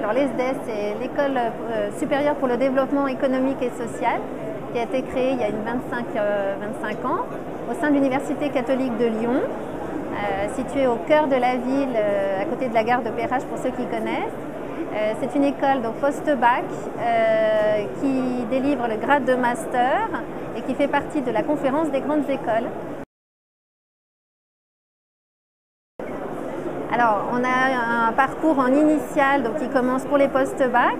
Alors l'ESDES, c'est l'École supérieure pour le développement économique et social, qui a été créée il y a 25 ans au sein de l'Université catholique de Lyon, située au cœur de la ville, à côté de la gare de Perrache pour ceux qui connaissent. C'est une école post-bac qui délivre le grade de master et qui fait partie de la conférence des grandes écoles. Alors, on a un parcours en initial qui commence pour les post-bac,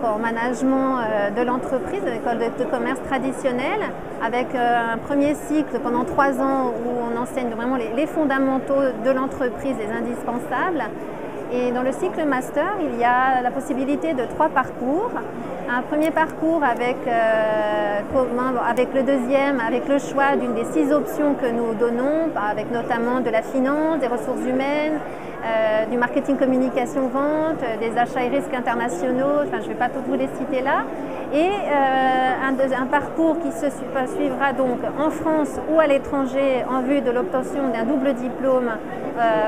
en management de l'entreprise, de l'école de commerce traditionnelle, avec un premier cycle pendant 3 ans où on enseigne vraiment les fondamentaux de l'entreprise, les indispensables. Et dans le cycle master, il y a la possibilité de 3 parcours. Un premier parcours avec le deuxième, avec le choix d'une des 6 options que nous donnons, avec notamment de la finance, des ressources humaines, du marketing, communication, vente, des achats et risques internationaux, enfin, je ne vais pas tous vous les citer là. Et un parcours qui se suivra donc en France ou à l'étranger en vue de l'obtention d'un double diplôme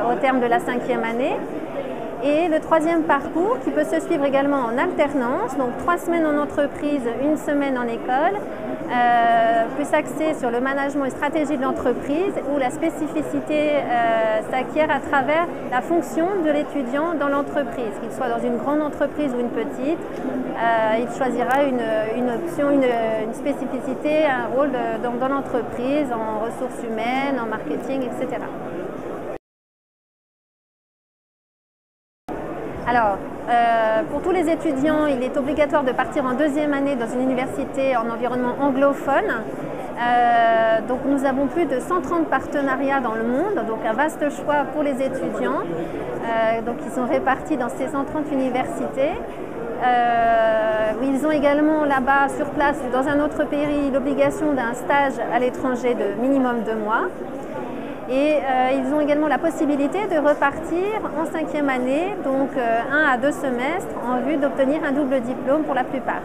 au terme de la 5e année. Et le 3e parcours qui peut se suivre également en alternance, donc 3 semaines en entreprise, 1 semaine en école, plus axé sur le management et stratégie de l'entreprise, où la spécificité s'acquiert à travers la fonction de l'étudiant dans l'entreprise, qu'il soit dans une grande entreprise ou une petite. Il choisira une option, une spécificité, un rôle dans l'entreprise, en ressources humaines, en marketing, etc. Alors, pour tous les étudiants, il est obligatoire de partir en 2e année dans une université en environnement anglophone. Donc nous avons plus de 130 partenariats dans le monde, donc un vaste choix pour les étudiants. Donc ils sont répartis dans ces 130 universités. Ils ont également là-bas, sur place ou dans un autre pays, l'obligation d'un stage à l'étranger de minimum 2 mois. Et ils ont également la possibilité de repartir en 5e année, donc 1 à 2 semestres, en vue d'obtenir un double diplôme pour la plupart.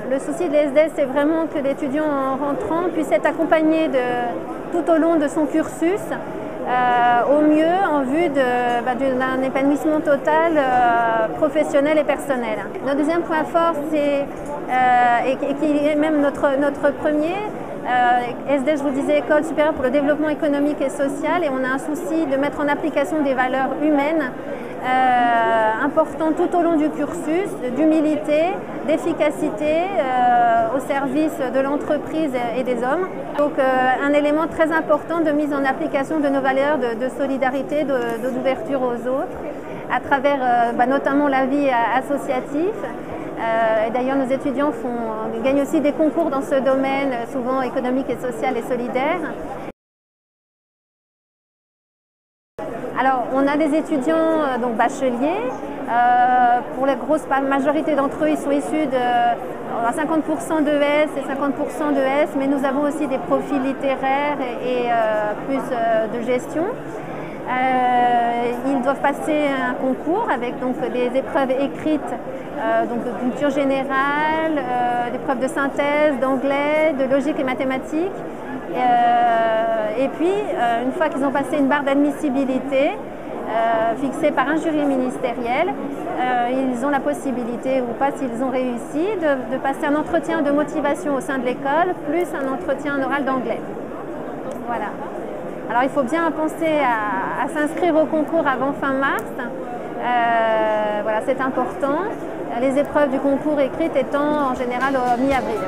Le souci de l'ESDES, c'est vraiment que l'étudiant en rentrant puisse être accompagné tout au long de son cursus, au mieux en vue d'un épanouissement total professionnel et personnel. Notre deuxième point fort, et qui est même notre premier, ESDES, je vous disais, École supérieure pour le développement économique et social, et on a un souci de mettre en application des valeurs humaines importantes tout au long du cursus, d'humilité, d'efficacité au service de l'entreprise et des hommes. Donc un élément très important de mise en application de nos valeurs de solidarité, d'ouverture aux autres, à travers notamment la vie associative. D'ailleurs, nos étudiants gagnent aussi des concours dans ce domaine, souvent économique et social et solidaire. Alors, on a des étudiants bacheliers. Pour la grosse majorité d'entre eux, ils sont issus à 50% d'ES et 50% d'ES, mais nous avons aussi des profils littéraires et plus de gestion. Ils doivent passer un concours avec des épreuves écrites de culture générale, des épreuves de synthèse, d'anglais, de logique et mathématiques. Et puis, une fois qu'ils ont passé une barre d'admissibilité fixée par un jury ministériel, ils ont la possibilité, ou pas s'ils ont réussi, de passer un entretien de motivation au sein de l'école, plus un entretien oral d'anglais. Voilà. Alors il faut bien penser à s'inscrire au concours avant fin mars. Voilà, c'est important. Les épreuves du concours écrites étant en général mi-avril.